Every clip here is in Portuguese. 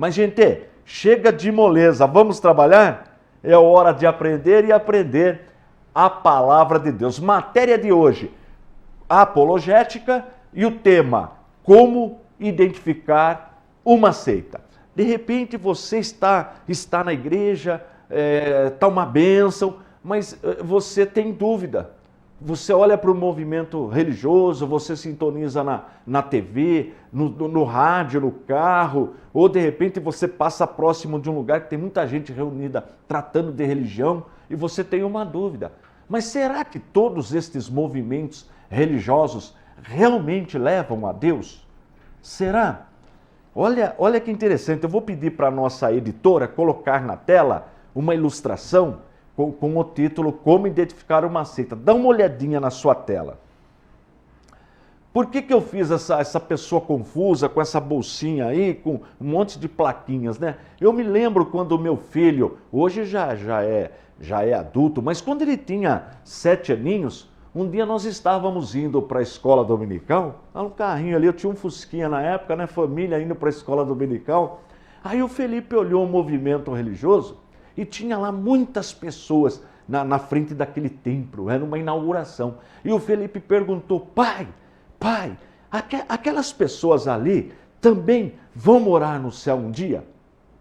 Mas, gente, chega de moleza, vamos trabalhar? É hora de aprender e aprender a palavra de Deus. Matéria de hoje, a apologética e o tema, como identificar uma seita. De repente você está na igreja, está uma bênção, mas você tem dúvida. Você olha para o movimento religioso, você sintoniza na TV, no rádio, no carro, ou de repente você passa próximo de um lugar que tem muita gente reunida tratando de religião e você tem uma dúvida. Mas será que todos estes movimentos religiosos realmente levam a Deus? Será? Olha que interessante, eu vou pedir para a nossa editora colocar na tela uma ilustração com o título Como Identificar uma Seita. Dá uma olhadinha na sua tela. Por que eu fiz essa pessoa confusa com essa bolsinha aí, com um monte de plaquinhas, né? Eu me lembro quando o meu filho, hoje já é adulto, mas quando ele tinha 7 aninhos, um dia nós estávamos indo para a escola dominical, um carrinho ali, eu tinha um Fusquinha na época, né? Família indo para a escola dominical. Aí o Felipe olhou um movimento religioso e tinha lá muitas pessoas na frente daquele templo, era uma inauguração. E o Felipe perguntou, pai, aquelas pessoas ali também vão morar no céu um dia?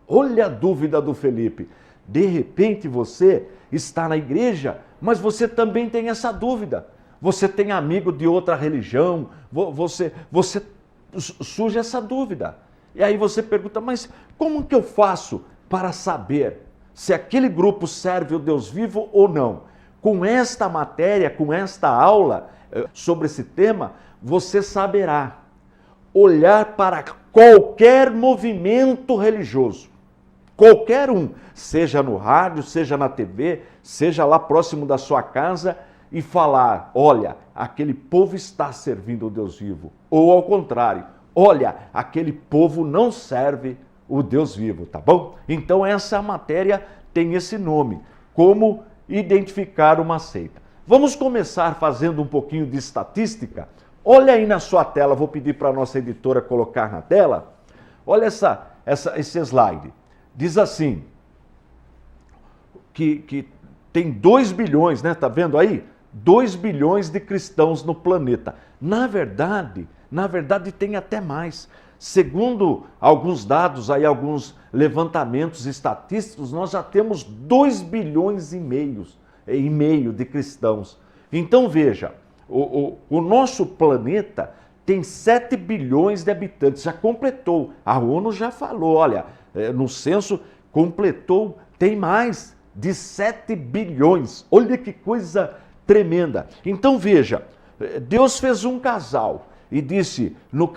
Olha a dúvida do Felipe. De repente você está na igreja, mas você também tem essa dúvida. Você tem amigo de outra religião, você surge essa dúvida. E aí você pergunta, mas como que eu faço para saber se aquele grupo serve o Deus vivo ou não? Com esta matéria, com esta aula sobre esse tema, você saberá olhar para qualquer movimento religioso, qualquer um, seja no rádio, seja na TV, seja lá próximo da sua casa, e falar, olha, aquele povo está servindo o Deus vivo. Ou ao contrário, olha, aquele povo não serve o Deus vivo, tá bom? Então essa matéria tem esse nome, como identificar uma seita. Vamos começar fazendo um pouquinho de estatística. Olha aí na sua tela, vou pedir para a nossa editora colocar na tela. Olha esse slide. Diz assim, que tem 2 bilhões, né? Tá vendo aí? 2 bilhões de cristãos no planeta. Na verdade tem até mais. Segundo alguns dados, aí, alguns levantamentos estatísticos, nós já temos 2 bilhões e meio de cristãos. Então veja, o nosso planeta tem 7 bilhões de habitantes, já completou. A ONU já falou, olha, no censo completou, tem mais de 7 bilhões. Olha que coisa tremenda. Então veja, Deus fez um casal e disse no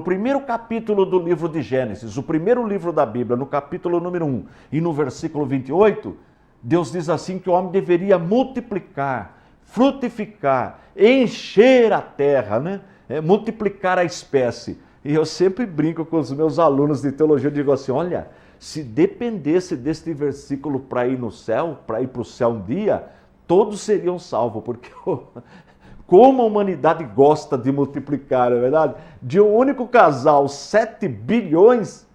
primeiro capítulo do livro de Gênesis, o primeiro livro da Bíblia, no capítulo número 1 e no versículo 28, Deus diz assim que o homem deveria multiplicar, frutificar, encher a terra, né? Multiplicar a espécie. E eu sempre brinco com os meus alunos de teologia, eu digo assim, olha, se dependesse deste versículo para ir no céu, para ir para o céu um dia, todos seriam salvos, porque como a humanidade gosta de multiplicar, não é verdade? De um único casal, 7 bilhões,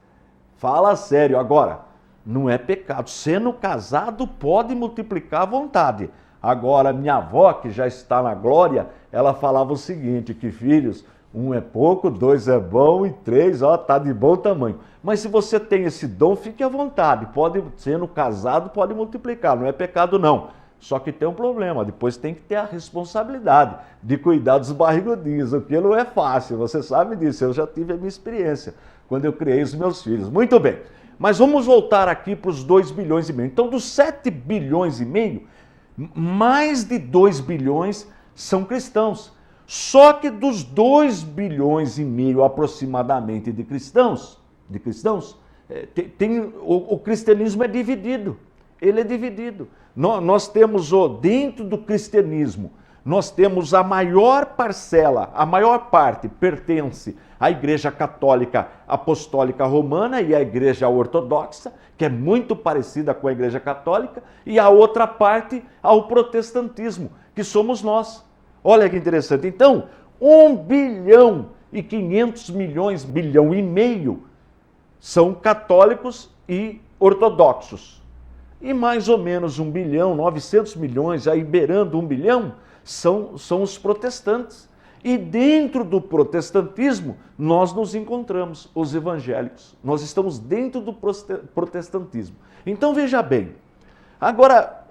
fala sério. Agora, não é pecado. Sendo casado, pode multiplicar à vontade. Agora, minha avó, que já está na glória, ela falava o seguinte, que filhos, 1 é pouco, 2 é bom e 3, ó, tá de bom tamanho. Mas se você tem esse dom, fique à vontade. Pode, sendo casado, pode multiplicar, não é pecado não. Só que tem um problema, depois tem que ter a responsabilidade de cuidar dos barrigudinhos, o que não é fácil, você sabe disso, eu já tive a minha experiência quando eu criei os meus filhos. Muito bem, mas vamos voltar aqui para os 2 bilhões e meio. Então, dos 7 bilhões e meio, mais de 2 bilhões são cristãos. Só que dos 2 bilhões e meio aproximadamente de cristãos, o cristianismo é dividido. Ele é dividido. Nós temos, dentro do cristianismo, nós temos a maior parcela, a maior parte pertence à Igreja Católica Apostólica Romana e à Igreja Ortodoxa, que é muito parecida com a Igreja Católica, e a outra parte ao protestantismo, que somos nós. Olha que interessante. Então, 1 bilhão e 500 milhões, bilhão e meio, são católicos e ortodoxos. E mais ou menos 1 bilhão, 900 milhões, aí beirando 1 bilhão, são os protestantes. E dentro do protestantismo, nós nos encontramos, os evangélicos. Nós estamos dentro do protestantismo. Então, veja bem. Agora,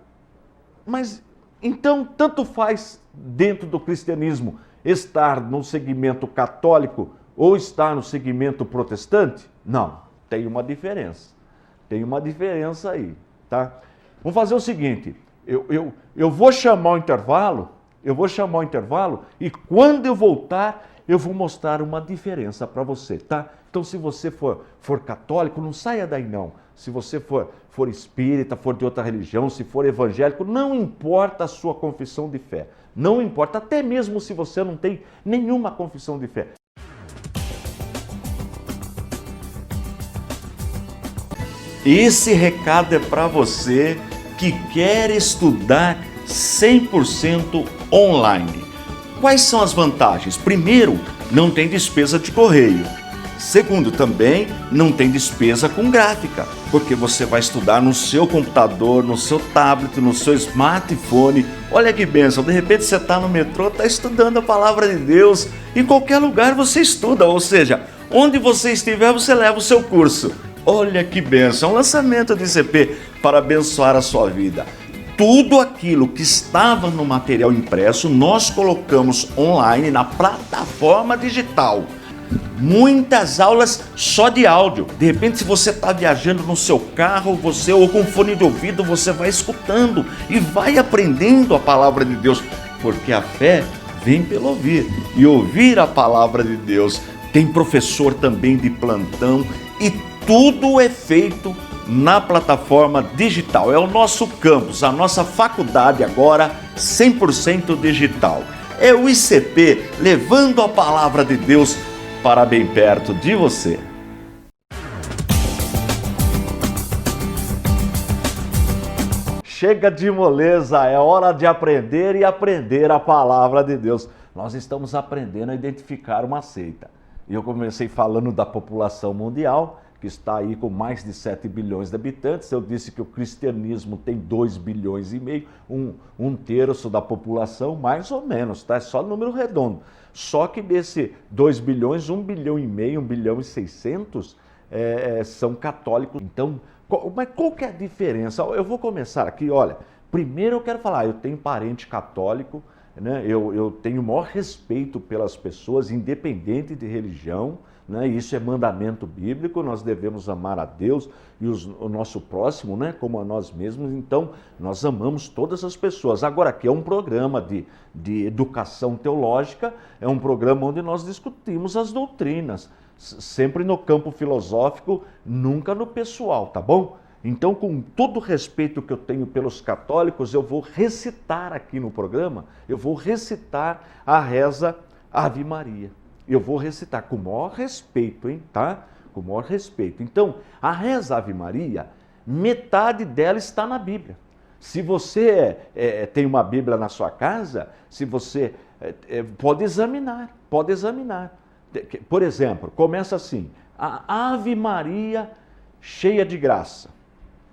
mas então, tanto faz dentro do cristianismo estar no segmento católico ou estar no segmento protestante? Não, tem uma diferença. Tem uma diferença aí, tá? Vamos fazer o seguinte, eu vou chamar o intervalo, e quando eu voltar, eu vou mostrar uma diferença para você, tá? Então, se você for católico, não saia daí não. Se você for espírita, for de outra religião, se for evangélico, não importa a sua confissão de fé. Não importa, até mesmo se você não tem nenhuma confissão de fé. Esse recado é para você que quer estudar 100% online. Quais são as vantagens? Primeiro, não tem despesa de correio. Segundo, também não tem despesa com gráfica, porque você vai estudar no seu computador, no seu tablet, no seu smartphone. Olha que bênção, de repente você está no metrô, está estudando a palavra de Deus, em qualquer lugar você estuda, ou seja, onde você estiver você leva o seu curso. Olha que bênção, é um lançamento de ICP para abençoar a sua vida. Tudo aquilo que estava no material impresso, nós colocamos online na plataforma digital. Muitas aulas só de áudio. De repente, se você está viajando no seu carro, ou com fone de ouvido, você vai escutando e vai aprendendo a palavra de Deus, porque a fé vem pelo ouvir, e ouvir a palavra de Deus. Tem professor também de plantão e tudo é feito na plataforma digital. É o nosso campus, a nossa faculdade agora 100% digital. É o ICP levando a palavra de Deus para bem perto de você. Chega de moleza, é hora de aprender e aprender a palavra de Deus. Nós estamos aprendendo a identificar uma seita. E eu comecei falando da população mundial, que está aí com mais de 7 bilhões de habitantes. Eu disse que o cristianismo tem 2 bilhões e meio, um terço da população, mais ou menos, tá? É só número redondo. Só que desse 2 bilhões, 1 bilhão e meio, 1 bilhão e 600 são católicos. Então, mas qual que é a diferença? Eu vou começar aqui, olha, primeiro eu quero falar, eu tenho parente católico, né? Eu tenho o maior respeito pelas pessoas, independente de religião, né? Isso é mandamento bíblico, nós devemos amar a Deus e o nosso próximo, né? Como a nós mesmos, então nós amamos todas as pessoas. Agora, aqui é um programa de educação teológica, é um programa onde nós discutimos as doutrinas, sempre no campo filosófico, nunca no pessoal, tá bom? Então, com todo o respeito que eu tenho pelos católicos, eu vou recitar aqui no programa, eu vou recitar a reza Ave Maria. Eu vou recitar com o maior respeito, hein, tá? Com o maior respeito. Então, a reza Ave Maria, metade dela está na Bíblia. Se você tem uma Bíblia na sua casa, se você pode examinar, pode examinar. Por exemplo, começa assim, a Ave Maria cheia de graça.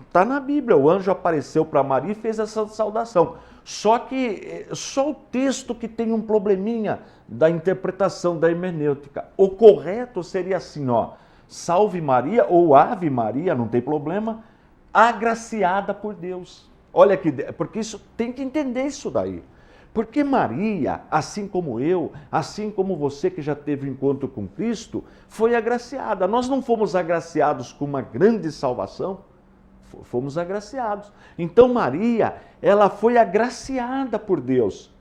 Está na Bíblia, o anjo apareceu para Maria e fez essa saudação. Só que só o texto que tem um probleminha da interpretação da hermenêutica. O correto seria assim, ó, Salve Maria ou Ave Maria, não tem problema, agraciada por Deus. Olha aqui, porque isso tem que entender isso daí. Porque Maria, assim como eu, assim como você que já teve um encontro com Cristo, foi agraciada. Nós não fomos agraciados com uma grande salvação, fomos agraciados. Então Maria, ela foi agraciada por Deus.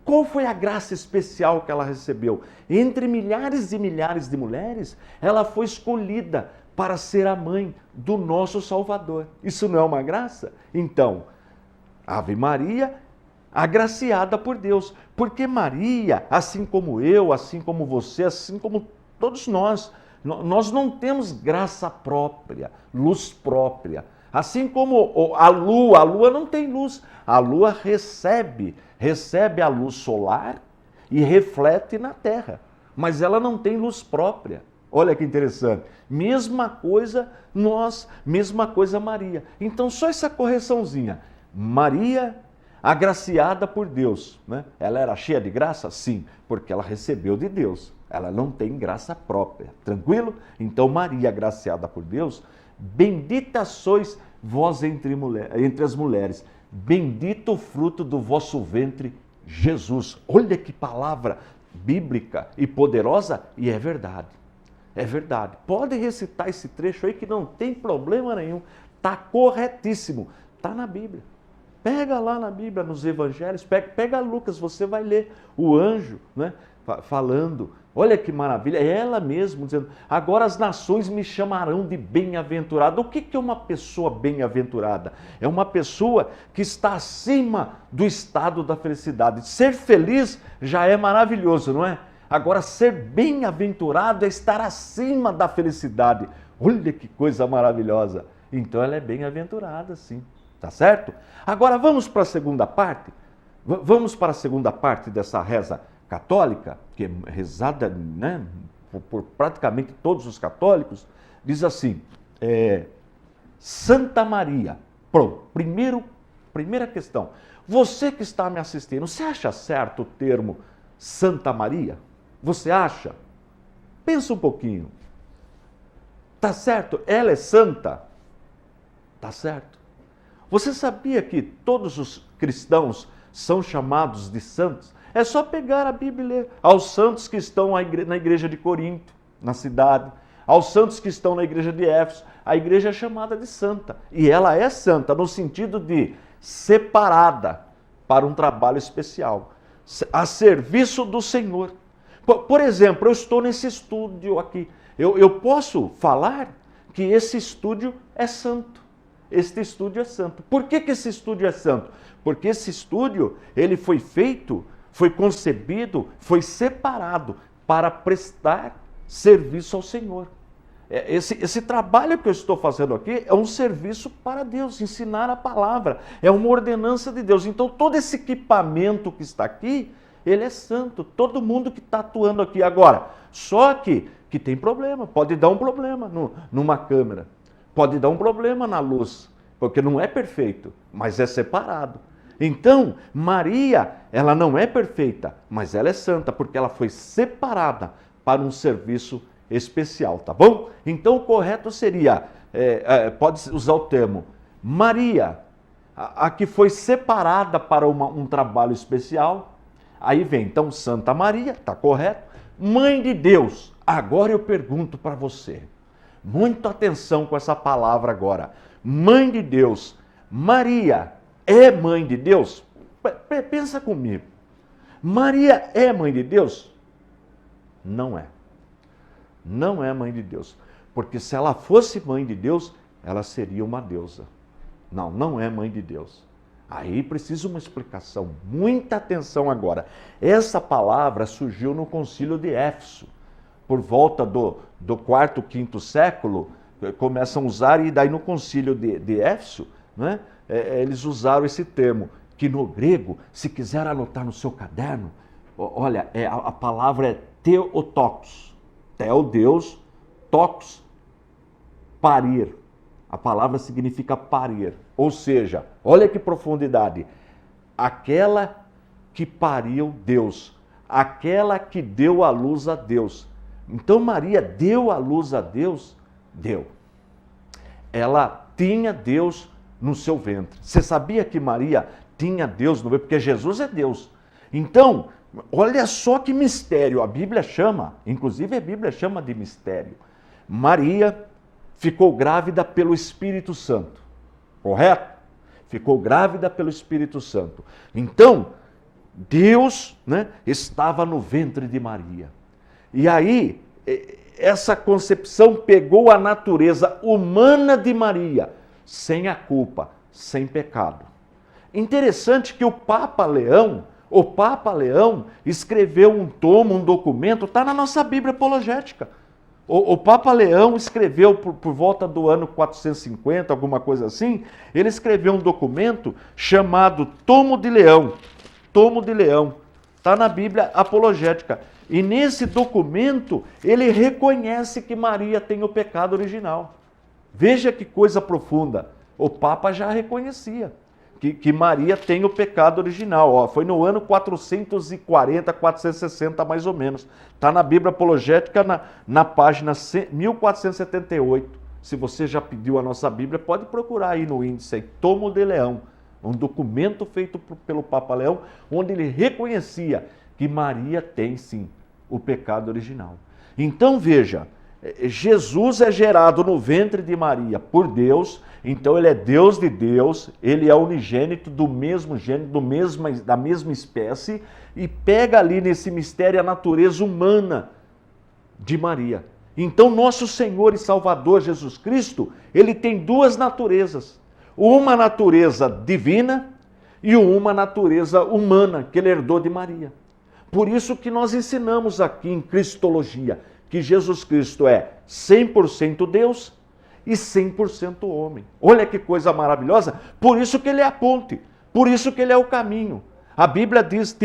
Qual foi a graça especial que ela recebeu? Entre milhares e milhares de mulheres, ela foi escolhida para ser a mãe do nosso Salvador. Isso não é uma graça? Então, Ave Maria, agraciada por Deus. Porque Maria, assim como eu, assim como você, assim como todos nós não temos graça própria, luz própria. Assim como a lua não tem luz. A lua recebe a luz solar e reflete na terra. Mas ela não tem luz própria. Olha que interessante. Mesma coisa nós, mesma coisa Maria. Então só essa correçãozinha. Maria, agraciada por Deus, né? Ela era cheia de graça? Sim, porque ela recebeu de Deus. Ela não tem graça própria. Tranquilo? Então Maria, agraciada por Deus, bendita sois vós entre as mulheres. Bendito o fruto do vosso ventre, Jesus. Olha que palavra bíblica e poderosa, e é verdade. É verdade. Pode recitar esse trecho aí que não tem problema nenhum. Está corretíssimo. Está na Bíblia. Pega lá na Bíblia, nos evangelhos, pega Lucas, você vai ler o anjo, né, falando. Olha que maravilha, é ela mesma dizendo, agora as nações me chamarão de bem-aventurado. O que é uma pessoa bem-aventurada? É uma pessoa que está acima do estado da felicidade. Ser feliz já é maravilhoso, não é? Agora, ser bem-aventurado é estar acima da felicidade. Olha que coisa maravilhosa. Então, ela é bem-aventurada, sim. Tá certo? Agora, vamos para a segunda parte. Vamos para a segunda parte dessa reza católica, que é rezada, né, por praticamente todos os católicos. Diz assim, Santa Maria. Pronto, primeira questão. Você que está me assistindo, você acha certo o termo Santa Maria? Você acha? Pensa um pouquinho. Tá certo? Ela é santa? Tá certo. Você sabia que todos os cristãos são chamados de santos? É só pegar a Bíblia e ler. Aos santos que estão na igreja de Corinto, na cidade. Aos santos que estão na igreja de Éfeso. A igreja é chamada de santa. E ela é santa no sentido de separada para um trabalho especial. A serviço do Senhor. Por exemplo, eu estou nesse estúdio aqui. Eu posso falar que esse estúdio é santo. Este estúdio é santo. Por que esse estúdio é santo? Porque esse estúdio, ele foi feito, foi concebido, foi separado para prestar serviço ao Senhor. Esse trabalho que eu estou fazendo aqui é um serviço para Deus, ensinar a palavra, é uma ordenança de Deus. Então todo esse equipamento que está aqui, ele é santo, todo mundo que está atuando aqui agora. Só que tem problema, pode dar um problema numa câmera, pode dar um problema na luz, porque não é perfeito, mas é separado. Então, Maria, ela não é perfeita, mas ela é santa, porque ela foi separada para um serviço especial, tá bom? Então, o correto seria, pode usar o termo, Maria, a que foi separada para um trabalho especial. Aí vem, então, Santa Maria, tá correto? Mãe de Deus. Agora eu pergunto para você, muita atenção com essa palavra agora. Mãe de Deus, Maria é mãe de Deus? Pensa comigo. Maria é mãe de Deus? Não é. Não é mãe de Deus. Porque se ela fosse mãe de Deus, ela seria uma deusa. Não, não é mãe de Deus. Aí precisa uma explicação. Muita atenção agora. Essa palavra surgiu no concílio de Éfeso. Por volta do 4º, 5º século, começam a usar, e daí no concílio de Éfeso, né, eles usaram esse termo, que no grego, se quiser anotar no seu caderno, olha, a palavra é Theotokos. Theo, Deus, tokos, parir. A palavra significa parir. Ou seja, olha que profundidade. Aquela que pariu Deus. Aquela que deu à luz a Deus. Então Maria deu à luz a Deus? Deu. Ela tinha Deus no seu ventre. Você sabia que Maria tinha Deus no ventre? Porque Jesus é Deus. Então, olha só que mistério. A Bíblia chama, inclusive a Bíblia chama de mistério. Maria ficou grávida pelo Espírito Santo. Correto? Ficou grávida pelo Espírito Santo. Então, Deus, né, estava no ventre de Maria. E aí, essa concepção pegou a natureza humana de Maria, sem a culpa, sem pecado. Interessante que o Papa Leão escreveu um tomo, um documento, está na nossa Bíblia apologética. O Papa Leão escreveu por volta do ano 450, alguma coisa assim, ele escreveu um documento chamado Tomo de Leão. Tomo de Leão. Está na Bíblia apologética. E nesse documento, ele reconhece que Maria tem o pecado original. Veja que coisa profunda. O Papa já reconhecia que Maria tem o pecado original. Ó, foi no ano 440, 460 mais ou menos. Está na Bíblia Apologética, na página 1478. Se você já pediu a nossa Bíblia, pode procurar aí no índice, aí, Tomo de Leão. Um documento feito pelo Papa Leão, onde ele reconhecia que Maria tem sim o pecado original. Então veja, Jesus é gerado no ventre de Maria por Deus, então ele é Deus de Deus, ele é unigênito do mesmo gênero, da mesma espécie, e pega ali nesse mistério a natureza humana de Maria. Então nosso Senhor e Salvador Jesus Cristo, ele tem duas naturezas, uma natureza divina e uma natureza humana que ele herdou de Maria. Por isso que nós ensinamos aqui em Cristologia que Jesus Cristo é 100% Deus e 100% homem. Olha que coisa maravilhosa. Por isso que ele é a ponte, por isso que ele é o caminho. A Bíblia diz,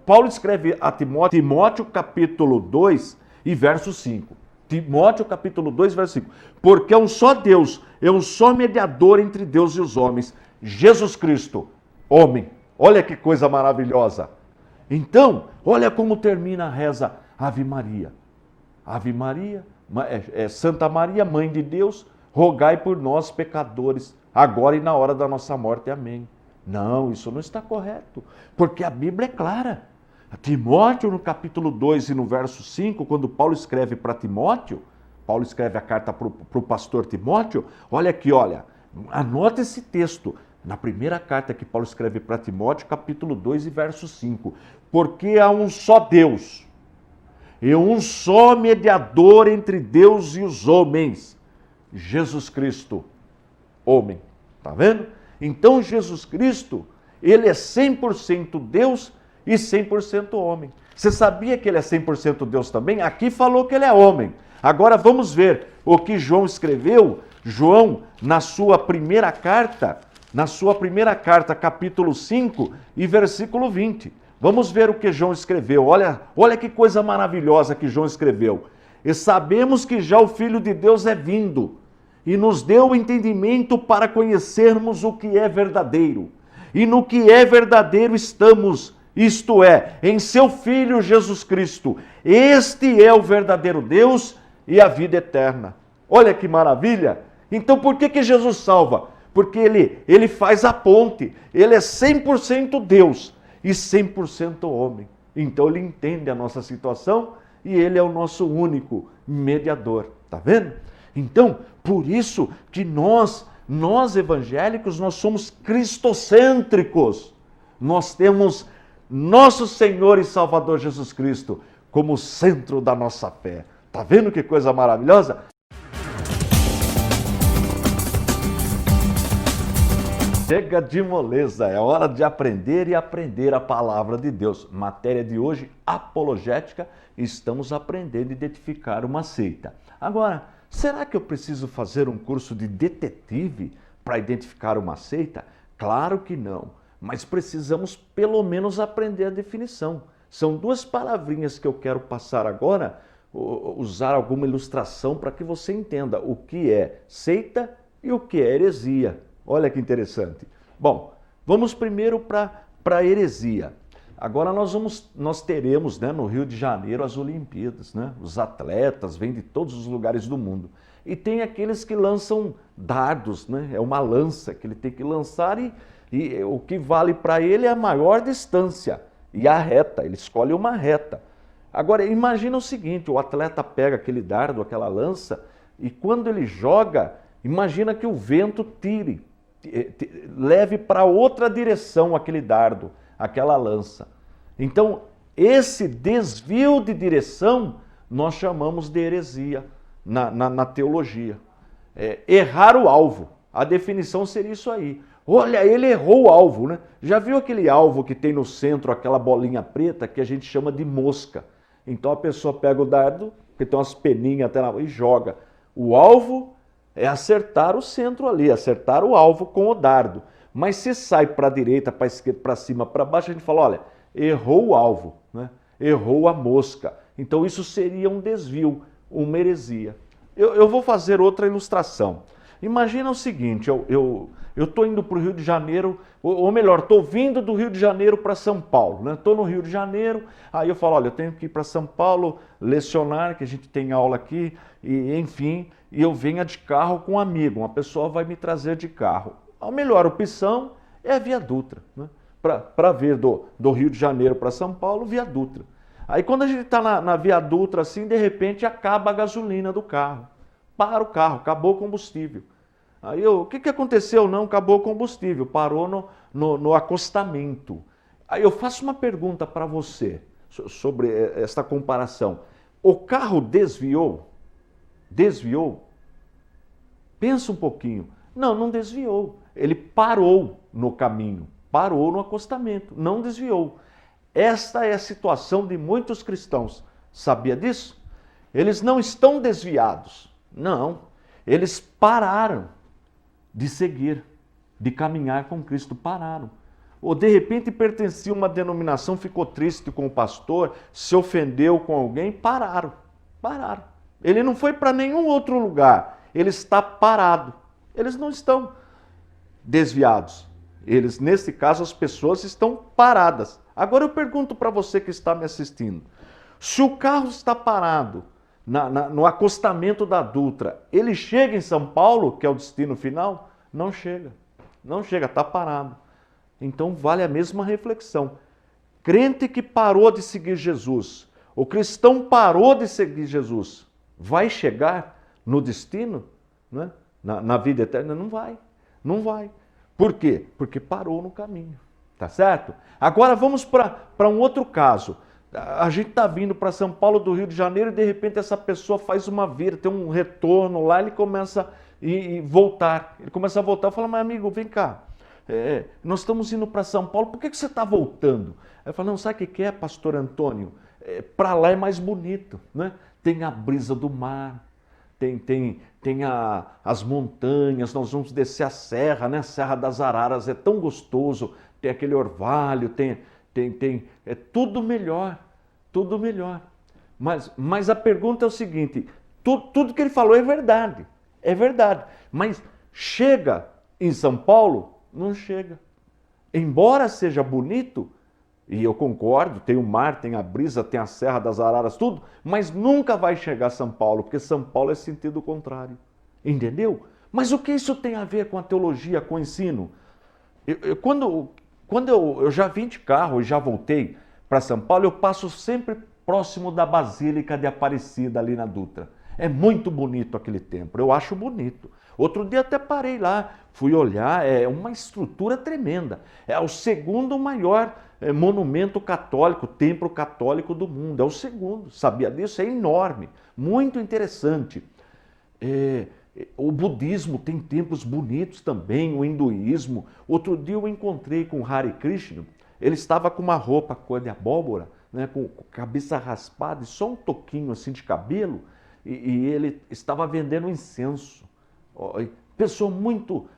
Paulo escreve a Timóteo capítulo 2 e verso 5. Timóteo capítulo 2, verso 5. Porque é um só Deus, é um só mediador entre Deus e os homens, Jesus Cristo, homem. Olha que coisa maravilhosa. Então, olha como termina a reza Ave Maria. Ave Maria, Santa Maria, Mãe de Deus, rogai por nós, pecadores, agora e na hora da nossa morte. Amém. Não, isso não está correto, porque a Bíblia é clara. Timóteo, no capítulo 2 e no verso 5, quando Paulo escreve para Timóteo, Paulo escreve a carta para o pastor Timóteo, olha aqui, olha, anota esse texto. Na primeira carta que Paulo escreve para Timóteo, capítulo 2 e verso 5. Porque há um só Deus, e um só mediador entre Deus e os homens, Jesus Cristo, homem. Tá vendo? Então Jesus Cristo, ele é 100% Deus e 100% homem. Você sabia que ele é 100% Deus também? Aqui falou que ele é homem. Agora vamos ver o que João escreveu. João, na sua primeira carta, capítulo 5 e versículo 20. Vamos ver o que João escreveu. Olha que coisa maravilhosa que João escreveu. E sabemos que já o Filho de Deus é vindo e nos deu o entendimento para conhecermos o que é verdadeiro. E no que é verdadeiro estamos, isto é, em seu Filho Jesus Cristo. Este é o verdadeiro Deus e a vida eterna. Olha que maravilha! Então por que Jesus salva? Porque ele faz a ponte, ele é 100% Deus e 100% homem. Então ele entende a nossa situação e ele é o nosso único mediador, tá vendo? Então, por isso que nós evangélicos, nós somos cristocêntricos. Nós temos nosso Senhor e Salvador Jesus Cristo como centro da nossa fé. Tá vendo que coisa maravilhosa? Chega de moleza, é hora de aprender e aprender a palavra de Deus. Matéria de hoje, apologética, estamos aprendendo a identificar uma seita. Agora, será que eu preciso fazer um curso de detetive para identificar uma seita? Claro que não, mas precisamos pelo menos aprender a definição. São duas palavrinhas que eu quero passar agora, usar alguma ilustração para que você entenda o que é seita e o que é heresia. Olha que interessante. Bom, vamos primeiro para a heresia. Agora nós teremos, né, no Rio de Janeiro as Olimpíadas, né? Os atletas vêm de todos os lugares do mundo. E tem aqueles que lançam dardos, né? É uma lança que ele tem que lançar e o que vale para ele é a maior distância e a reta, ele escolhe uma reta. Agora imagina o seguinte, o atleta pega aquele dardo, aquela lança, e quando ele joga, imagina que o vento leve para outra direção aquele dardo, aquela lança. Então, esse desvio de direção nós chamamos de heresia na teologia. Errar o alvo. A definição seria isso aí. Olha, ele errou o alvo, né? Já viu aquele alvo que tem no centro aquela bolinha preta que a gente chama de mosca? Então a pessoa pega o dardo, que tem umas peninhas até e joga. O alvo é acertar o centro ali, acertar o alvo com o dardo. Mas se sai para a direita, para a esquerda, para cima, para baixo, a gente fala, olha, errou o alvo, né? Errou a mosca. Então isso seria um desvio, uma heresia. Eu vou fazer outra ilustração. Imagina o seguinte, eu estou indo para o Rio de Janeiro, ou melhor, estou vindo do Rio de Janeiro para São Paulo. Estou no Rio de Janeiro, aí eu falo, olha, eu tenho que ir para São Paulo lecionar, que a gente tem aula aqui, e enfim, e eu venha de carro com um amigo, uma pessoa vai me trazer de carro. A melhor opção é a Via Dutra, né? Para vir do Rio de Janeiro para São Paulo, Via Dutra. Aí quando a gente está na Via Dutra, assim, de repente acaba a gasolina do carro. Para o carro, acabou o combustível. Aí o que aconteceu? Não, acabou o combustível, parou no acostamento. Aí eu faço uma pergunta para você sobre esta comparação. O carro desviou? Desviou? Pensa um pouquinho. Não, não desviou. Ele parou no caminho, parou no acostamento, não desviou. Esta é a situação de muitos cristãos. Sabia disso? Eles não estão desviados. Não. Eles pararam de seguir, de caminhar com Cristo. Pararam. Ou de repente pertencia a uma denominação, ficou triste com o pastor, se ofendeu com alguém, pararam. Pararam. Ele não foi para nenhum outro lugar. Ele está parado. Eles não estão desviados. Eles, nesse caso, as pessoas estão paradas. Agora eu pergunto para você que está me assistindo. Se o carro está parado no acostamento da Dutra, ele chega em São Paulo, que é o destino final? Não chega. Não chega, está parado. Então vale a mesma reflexão. Crente que parou de seguir Jesus, o cristão parou de seguir Jesus, vai chegar no destino, né? Na vida eterna? Não vai. Não vai. Por quê? Porque parou no caminho. Tá certo? Agora vamos para um outro caso. A gente está vindo para São Paulo do Rio de Janeiro e de repente essa pessoa faz uma vira, tem um retorno lá, ele começa a voltar. Ele começa a voltar e fala, mas amigo, vem cá. Nós estamos indo para São Paulo, por que você está voltando? Aí eu falo, não, sabe o que é, pastor Antônio? Para lá é mais bonito, né? Tem a brisa do mar, tem as montanhas, nós vamos descer a serra, né? A Serra das Araras, é tão gostoso, tem aquele orvalho, é tudo melhor, tudo melhor. Mas a pergunta é o seguinte, tudo que ele falou é verdade, mas chega em São Paulo? Não chega. Embora seja bonito, e eu concordo, tem o mar, tem a brisa, tem a Serra das Araras, tudo, mas nunca vai chegar a São Paulo, porque São Paulo é sentido contrário. Entendeu? Mas o que isso tem a ver com a teologia, com o ensino? Quando eu já vim de carro e já voltei para São Paulo, eu passo sempre próximo da Basílica de Aparecida, ali na Dutra. É muito bonito aquele templo, eu acho bonito. Outro dia até parei lá, fui olhar, é uma estrutura tremenda. É o segundo maior monumento católico, templo católico do mundo. É o segundo, sabia disso? É enorme, muito interessante. O budismo tem templos bonitos também, o hinduísmo. Outro dia eu encontrei com o Hare Krishna, ele estava com uma roupa cor de abóbora, né, com cabeça raspada e só um toquinho assim de cabelo, e ele estava vendendo incenso. Pessoa muito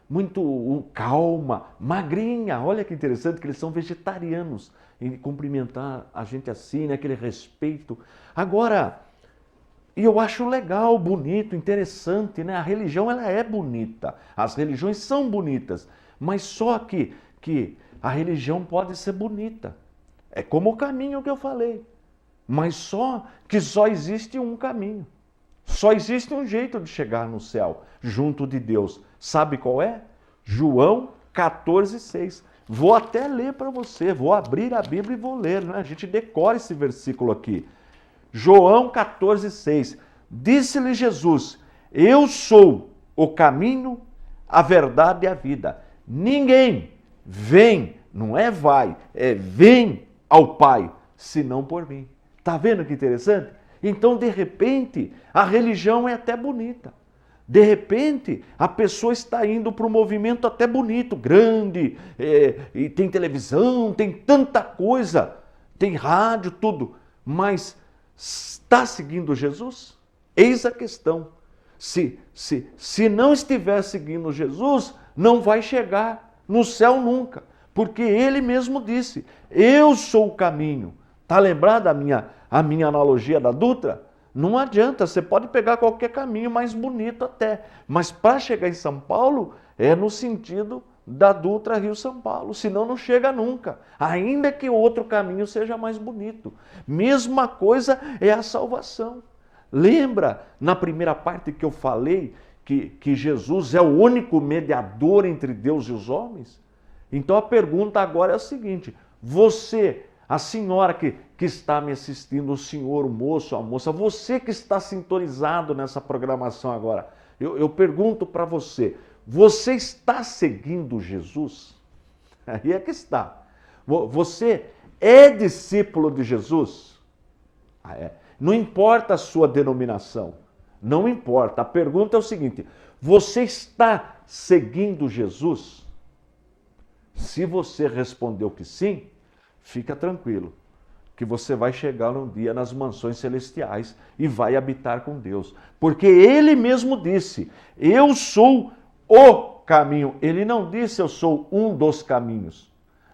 calma, magrinha. Olha que interessante que eles são vegetarianos. E cumprimentar a gente assim, né, aquele respeito. Agora, e eu acho legal, bonito, interessante, né? A religião ela é bonita. As religiões são bonitas. Mas só que a religião pode ser bonita. É como o caminho que eu falei. Mas só existe um caminho. Só existe um jeito de chegar no céu, junto de Deus. Sabe qual é? João 14,6. Vou até ler para você, vou abrir a Bíblia e vou ler, né? A gente decora esse versículo aqui. João 14,6. Disse-lhe Jesus, eu sou o caminho, a verdade e a vida. Ninguém vem, não é vai, é vem ao Pai, senão por mim. Tá vendo que interessante? Então, de repente, a religião é até bonita. De repente, a pessoa está indo para um movimento até bonito, grande, e tem televisão, tem tanta coisa, tem rádio, tudo. Mas está seguindo Jesus? Eis a questão. Se não estiver seguindo Jesus, não vai chegar no céu nunca. Porque ele mesmo disse, eu sou o caminho. Está lembrado a minha analogia da Dutra? Não adianta, você pode pegar qualquer caminho mais bonito até, mas para chegar em São Paulo é no sentido da Dutra Rio-São Paulo, senão não chega nunca, ainda que outro caminho seja mais bonito. Mesma coisa é a salvação. Lembra na primeira parte que eu falei que Jesus é o único mediador entre Deus e os homens? Então a pergunta agora é a seguinte: você, a senhora que está me assistindo, o senhor, o moço, a moça, você que está sintonizado nessa programação agora, eu pergunto para você, você está seguindo Jesus? Aí é que está. Você é discípulo de Jesus? Não importa a sua denominação, não importa. A pergunta é o seguinte: você está seguindo Jesus? Se você respondeu que sim, fica tranquilo, que você vai chegar um dia nas mansões celestiais e vai habitar com Deus. Porque Ele mesmo disse, eu sou o caminho. Ele não disse, eu sou um dos caminhos.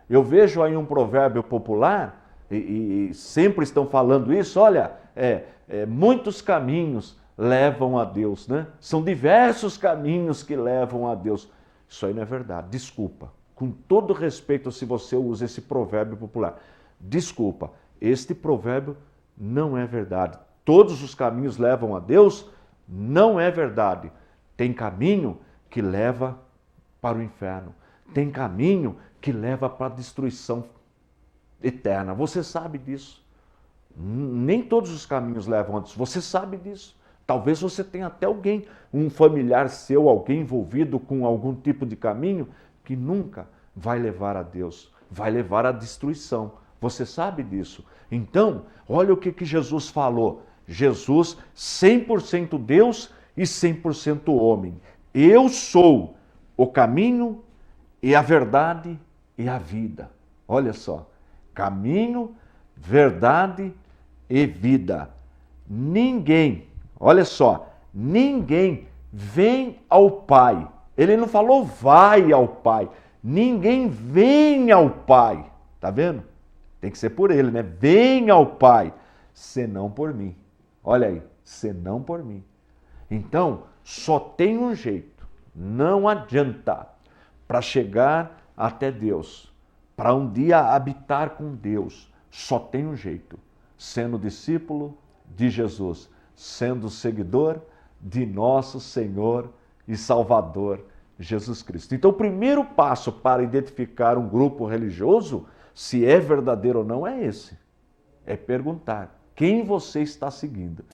Eu vejo aí um provérbio popular, e sempre estão falando isso, olha, muitos caminhos levam a Deus, né? São diversos caminhos que levam a Deus. Isso aí não é verdade, desculpa. Com todo respeito se você usa esse provérbio popular. Desculpa, este provérbio não é verdade. Todos os caminhos levam a Deus? Não é verdade. Tem caminho que leva para o inferno. Tem caminho que leva para a destruição eterna. Você sabe disso. Nem todos os caminhos levam a Deus. Você sabe disso. Talvez você tenha até alguém, um familiar seu, alguém envolvido com algum tipo de caminho que nunca vai levar a Deus, vai levar à destruição. Você sabe disso. Então, olha o que Jesus falou. Jesus, 100% Deus e 100% homem. Eu sou o caminho e a verdade e a vida. Olha só. Caminho, verdade e vida. Ninguém, olha só, ninguém vem ao Pai. Ele não falou vai ao Pai. Ninguém vem ao Pai. Tá vendo? Tem que ser por ele, né? Vem ao Pai, senão por mim. Olha aí, senão por mim. Então, só tem um jeito. Não adianta para chegar até Deus, para um dia habitar com Deus. Só tem um jeito. Sendo discípulo de Jesus, sendo seguidor de nosso Senhor e Salvador Jesus Cristo. Então, o primeiro passo para identificar um grupo religioso, se é verdadeiro ou não, é esse. É perguntar quem você está seguindo.